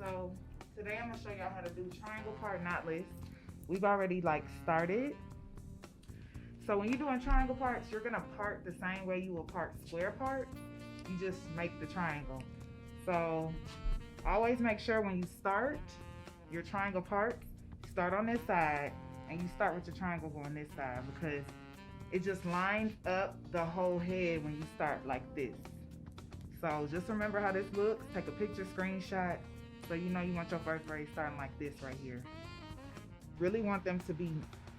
So today I'm gonna show y'all how to do triangle part knotless. We've already like started. So when you're doing triangle parts, you're gonna part the same way you will part square parts. You just make the triangle. So always make sure when you start your triangle parts, start on this side and you start with your triangle on this side, because it just lines up the whole head when you start like this. So just remember how this looks. Take a picture, screenshot, so you know you want your first braid starting like this right here. Really want them to be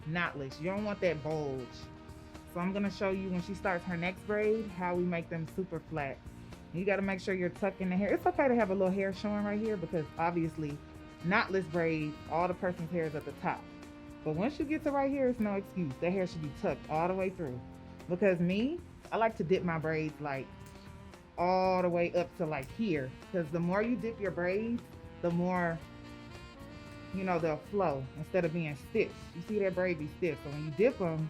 knotless. You don't want that bulge. So I'm gonna show you when she starts her next braid how we make them super flat. You gotta make sure you're tucking the hair. It's okay to have a little hair showing right here, because obviously knotless braids, all the person's hair is at the top. But once you get to right here, it's no excuse. That hair should be tucked all the way through. Because me, I like to dip my braids like all the way up to like here. Because the more you dip your braids, the more, you know, they'll flow instead of being stiff. You see that braid be stiff. So when you dip them,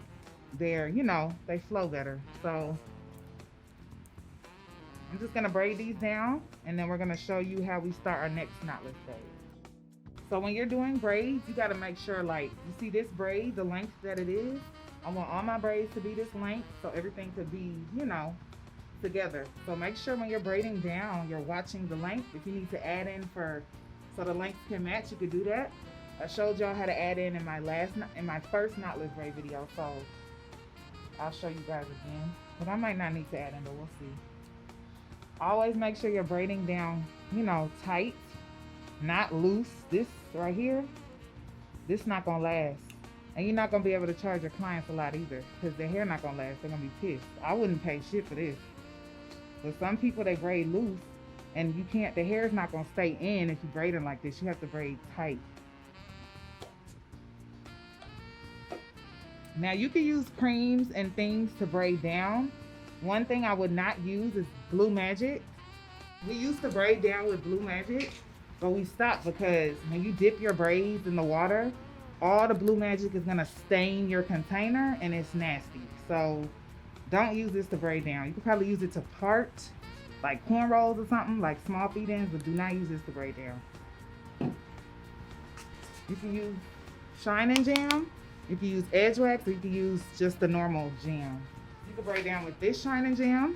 they're, you know, they flow better. So I'm just gonna braid these down, and then we're gonna show you how we start our next knotless braid. So when you're doing braids, you gotta make sure, like, you see this braid, the length that it is, I want all my braids to be this length so everything could be, you know, together. So make sure when you're braiding down, you're watching the length. If you need to add in so the lengths can match, you could do that. I showed y'all how to add in my first knotless braid video, so I'll show you guys again. But I might not need to add in, but we'll see. Always make sure you're braiding down, you know, tight, not loose. This right here, this not gonna last. And you're not gonna be able to charge your clients a lot either, because their hair not gonna last. They're gonna be pissed. I wouldn't pay shit for this. But some people, they braid loose, and you can't, the hair is not gonna stay in if you braid them like this. You have to braid tight. Now you can use creams and things to braid down. One thing I would not use is Blue Magic. We used to braid down with Blue Magic, but we stopped because when you dip your braids in the water, all the Blue Magic is gonna stain your container and it's nasty. So don't use this to braid down. You could probably use it to part, like cornrows or something, like small feed ends, but do not use this to braid down. You can use Shine and Jam, you can use edge wax, or you can use just the normal jam. You can braid down with this Shine and Jam.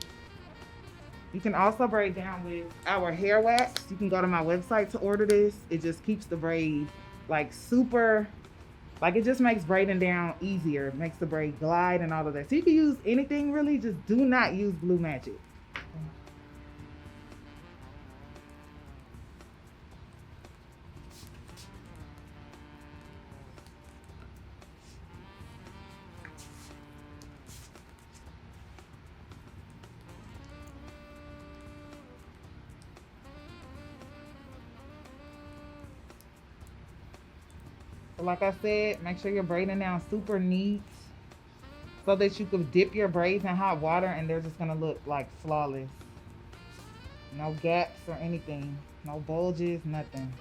You can also braid down with our hair wax. You can go to my website to order this. It just keeps the braid like super, like it just makes braiding down easier. It makes the braid glide and all of that. So you can use anything really, just do not use Blue Magic. Like I said, make sure you're braiding down super neat so that you can dip your braids in hot water and they're just gonna look like flawless. No gaps or anything, no bulges, nothing.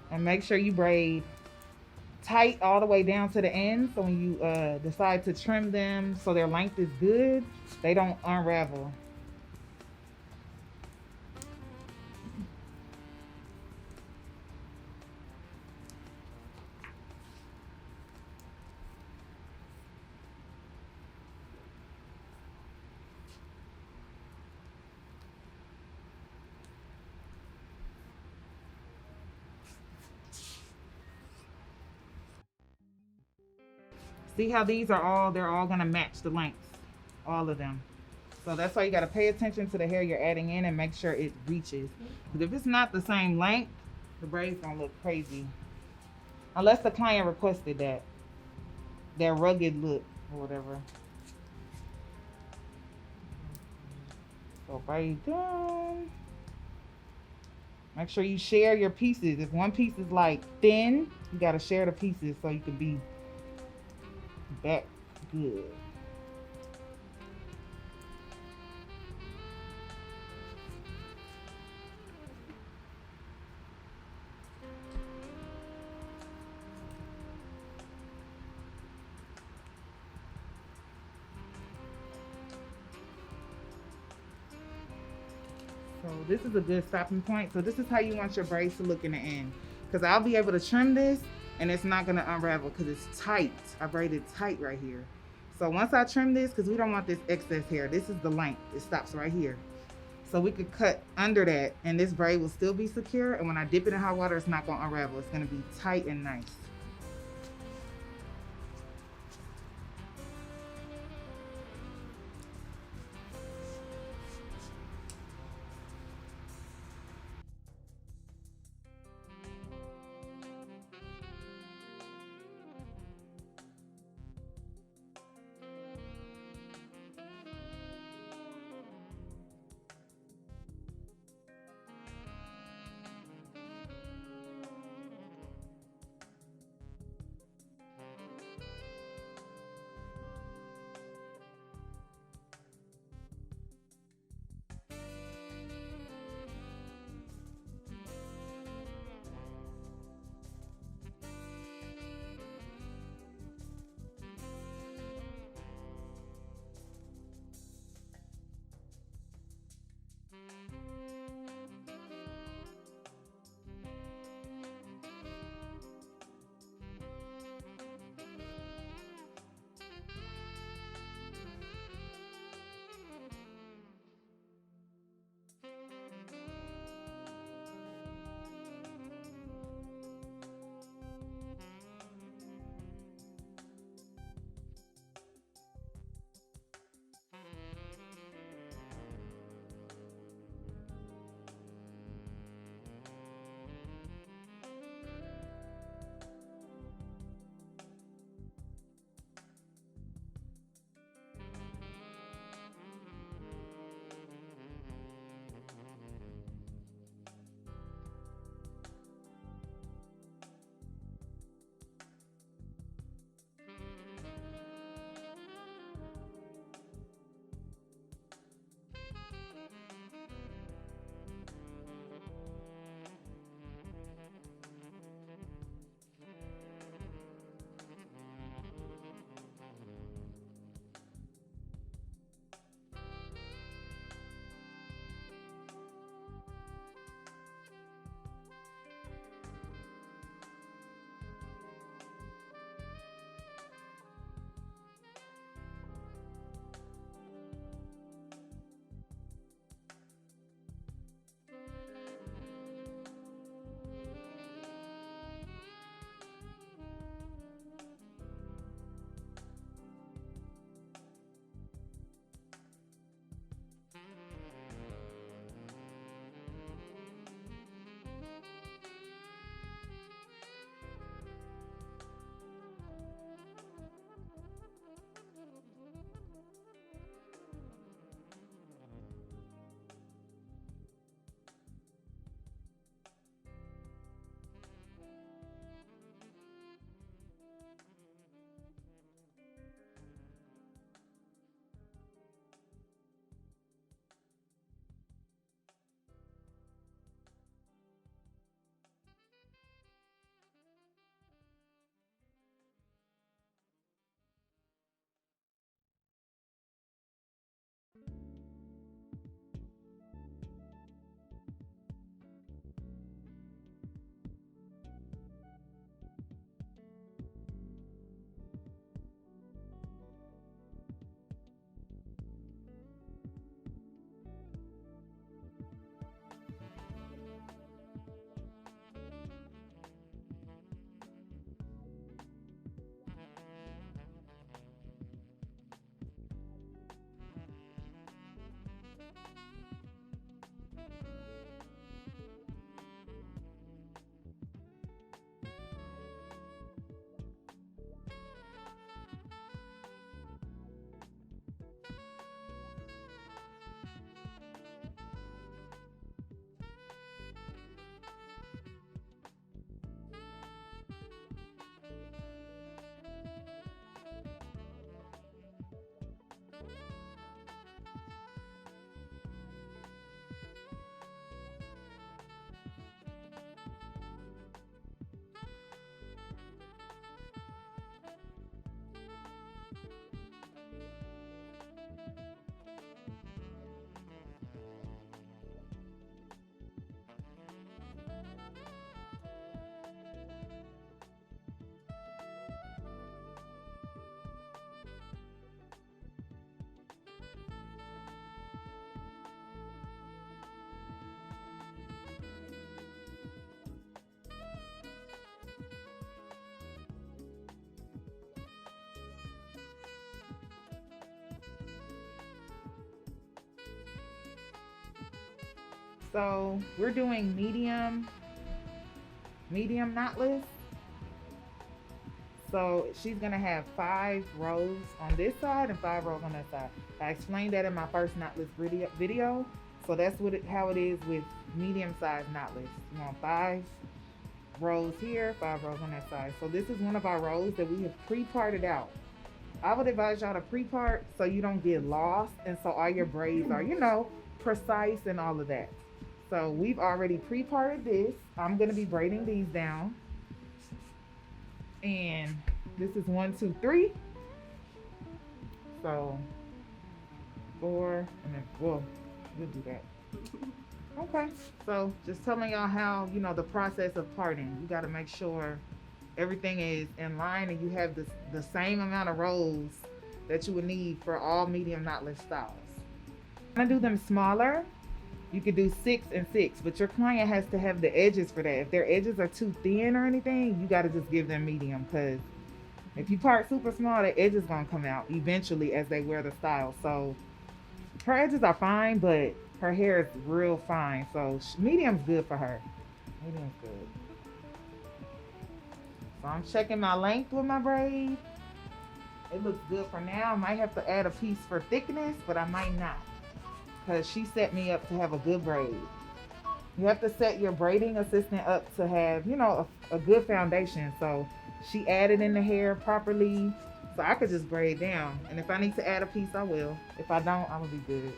And make sure you braid tight all the way down to the end, so when you decide to trim them so their length is good, they don't unravel. See how these are all, they're all gonna match the lengths, all of them. So that's why you gotta pay attention to the hair you're adding in and make sure it reaches. Because if it's not the same length, the braid's gonna look crazy. Unless the client requested that rugged look or whatever. So braid down. Make sure you share your pieces. If one piece is like thin, you gotta share the pieces so you can be back good. So this is a good stopping point. So this is how you want your braids to look in the end. Because I'll be able to trim this and it's not gonna unravel because it's tight. I braided tight right here. So once I trim this, because we don't want this excess hair, this is the length. It stops right here. So we could cut under that and this braid will still be secure. And when I dip it in hot water, it's not gonna unravel. It's gonna be tight and nice. So we're doing medium knotless. So she's gonna have 5 rows on this side and 5 rows on that side. I explained that in my first knotless video. So that's how it is with medium size knotless. You want 5 rows here, 5 rows on that side. So this is one of our rows that we have pre-parted out. I would advise y'all to pre-part so you don't get lost and so all your braids are, precise and all of that. So we've already pre-parted this. I'm gonna be braiding these down. And this is 1, 2, 3. So 4, and then we'll do that. Okay. So just telling y'all how, the process of parting. You got to make sure everything is in line and you have the same amount of rows that you would need for all medium knotless styles. I'm gonna do them smaller. You could do 6 and 6, but your client has to have the edges for that. If their edges are too thin or anything, you got to just give them medium, because if you part super small, the edges gonna come out eventually as they wear the style. So her edges are fine, but her hair is real fine, so medium's good for her. Medium's good. So I'm checking my length with my braid. It looks good for now. I might have to add a piece for thickness, but I might not, because she set me up to have a good braid. You have to set your braiding assistant up to have, a good foundation. So she added in the hair properly, so I could just braid down. And if I need to add a piece, I will. If I don't, I'm gonna be good.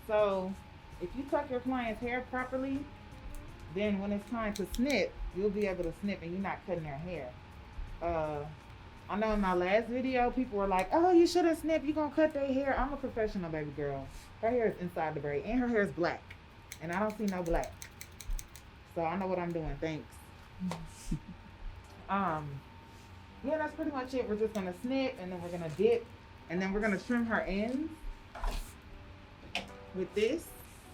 So if you tuck your client's hair properly, then when it's time to snip, you'll be able to snip and you're not cutting their hair. I know in my last video, people were like, oh, you shouldn't snip, you're gonna cut their hair. I'm a professional, baby girl. Her hair is inside the braid and her hair is black. And I don't see no black. So I know what I'm doing, thanks. Yeah, that's pretty much it. We're just gonna snip and then we're gonna dip and then we're gonna trim her ends with this.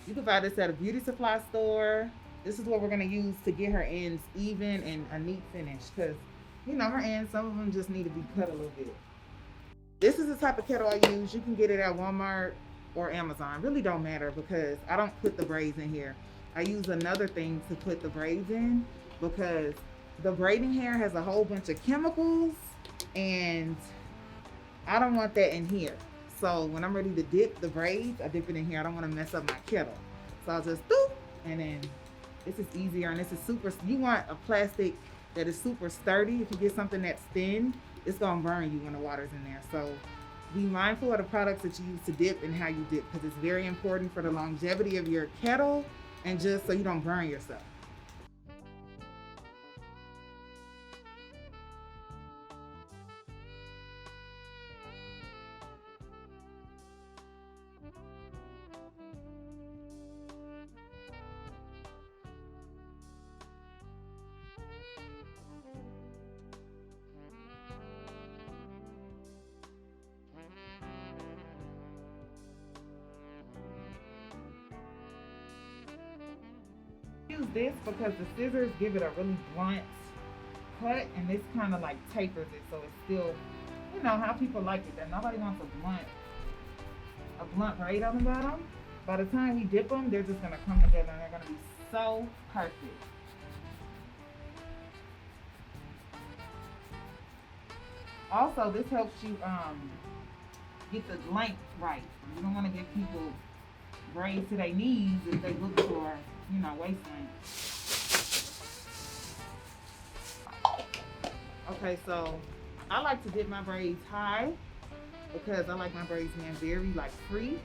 You can buy this at a beauty supply store. This is what we're gonna use to get her ends even and a neat finish, because you know her ends, some of them just need to be cut a little bit. This is the type of kettle I use. You can get it at Walmart or Amazon. Really don't matter because I don't put the braids in here. I use another thing to put the braids in because the braiding hair has a whole bunch of chemicals and I don't want that in here. So when I'm ready to dip the braids, I dip it in here. I don't want to mess up my kettle. So I'll just doop, and then this is easier, and this is super, you want a plastic that is super sturdy. If you get something that's thin, it's gonna burn you when the water's in there. So be mindful of the products that you use to dip and how you dip, because it's very important for the longevity of your kettle and just so you don't burn yourself. Use this because the scissors give it a really blunt cut, and this kind of like tapers it, so it's still, you know how people like it. That nobody wants a blunt braid on the bottom. By the time we dip them, they're just gonna come together and they're gonna be so perfect. Also, this helps you get the length right. You don't want to give people braids to their knees if they look for, you know, waist length. Okay, so I like to dip my braids high because I like my braids being very like free.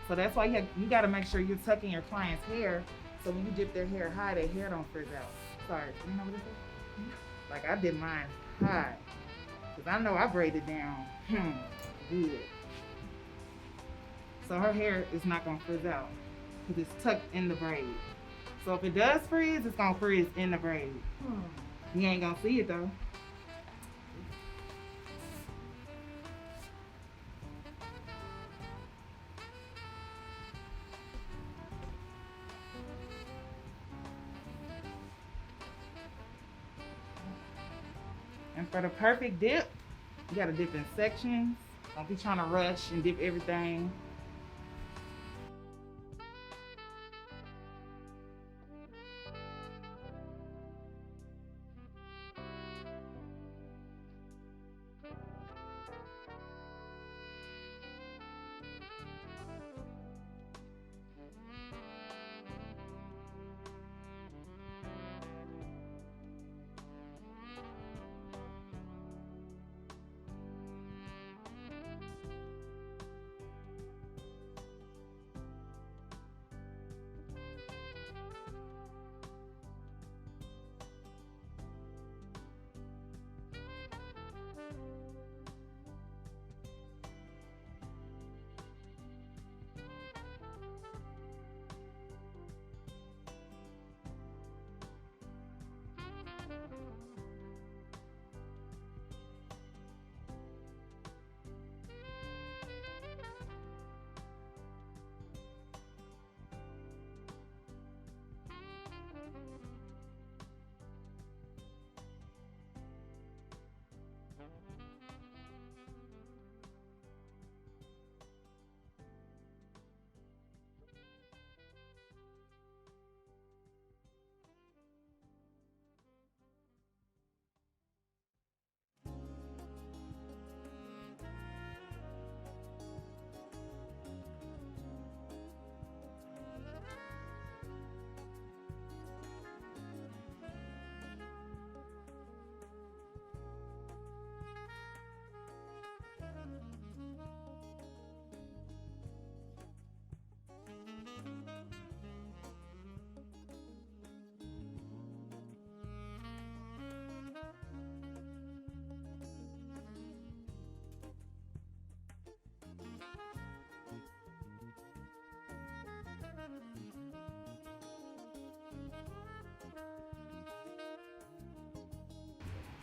So that's why you got to make sure you're tucking your client's hair, so when you dip their hair high, their hair don't frizz out. Sorry, you know what this is? Like I did mine high because I know I braided down good. So her hair is not gonna frizz out because it's tucked in the braid. So if it does frizz, it's gonna frizz in the braid. You ain't gonna see it though. And for the perfect dip, you gotta dip in sections. Don't be trying to rush and dip everything.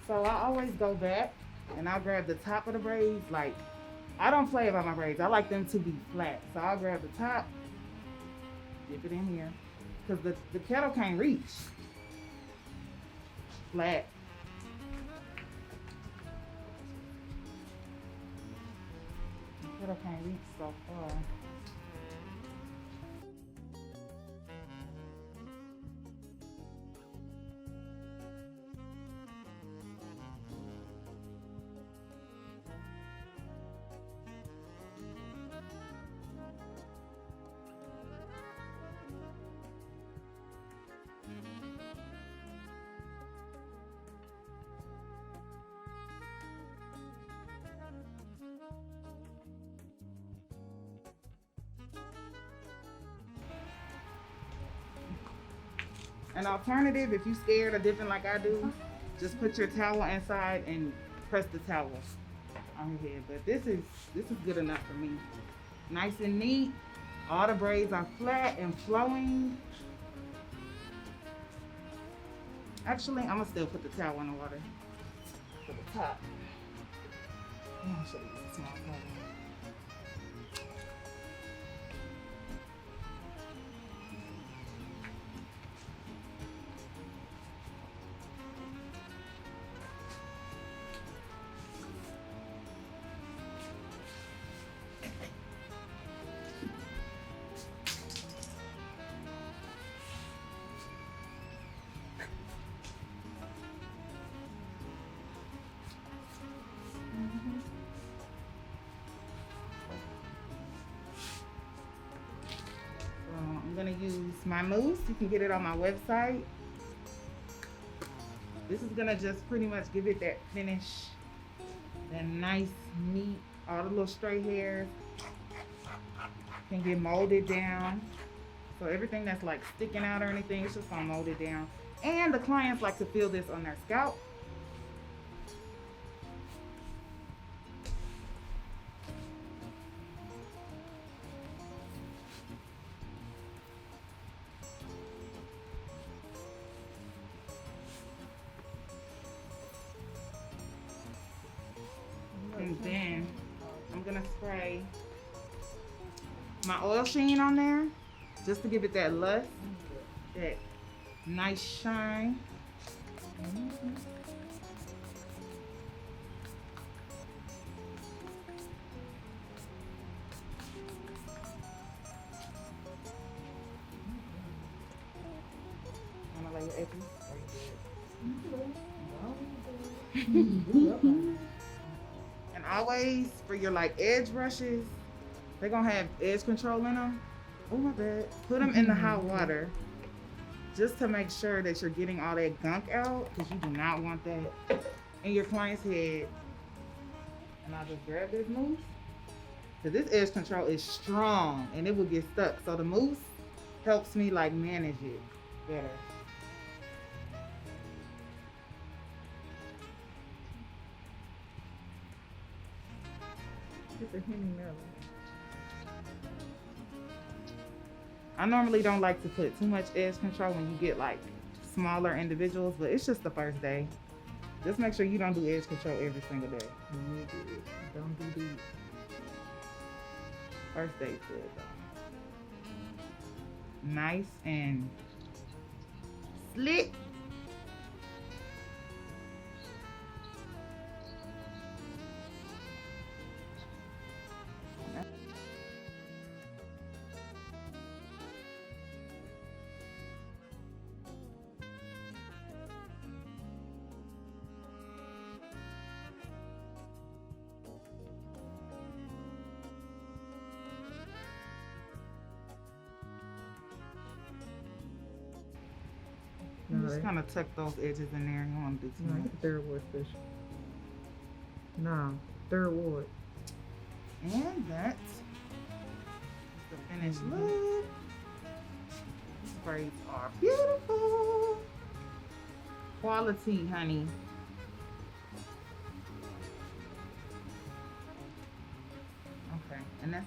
So I always go back and I'll grab the top of the braids. Like, I don't play about my braids. I like them to be flat. So I'll grab the top, dip it in here. Because the kettle can't reach. Flat. The kettle can't reach so far. An alternative, if you're scared of dipping like I do, just put your towel inside and press the towel on your head. But this is good enough for me. Nice and neat. All the braids are flat and flowing. Actually, I'm gonna still put the towel in the water for the top. I'm gonna show you the small towel. I'm gonna use my mousse. You can get it on my website. This is gonna just pretty much give it that finish, that nice, neat, all the little stray hairs can get molded down. So everything that's like sticking out or anything, it's just gonna mold it down. And the clients like to feel this on their scalp. And then I'm gonna spray my oil sheen on there just to give it that luster, that nice shine. Wanna lay your edges? And always for your like edge brushes, they're gonna have edge control in them. Oh my bad. Put them in the hot water just to make sure that you're getting all that gunk out, because you do not want that in your client's head. And I'll just grab this mousse, because this edge control is strong and it will get stuck. So the mousse helps me like manage it better. It's a Henny Melon. I normally don't like to put too much edge control when you get like smaller individuals, but it's just the first day. Just make sure you don't do edge control every single day. Don't do these. First day's good though. Nice and slick. Just kind of tuck those edges in there. You don't want to do too much. Third ward fish. No, third ward. And that's the finished look. These braids are beautiful. Quality, honey. Okay, and that's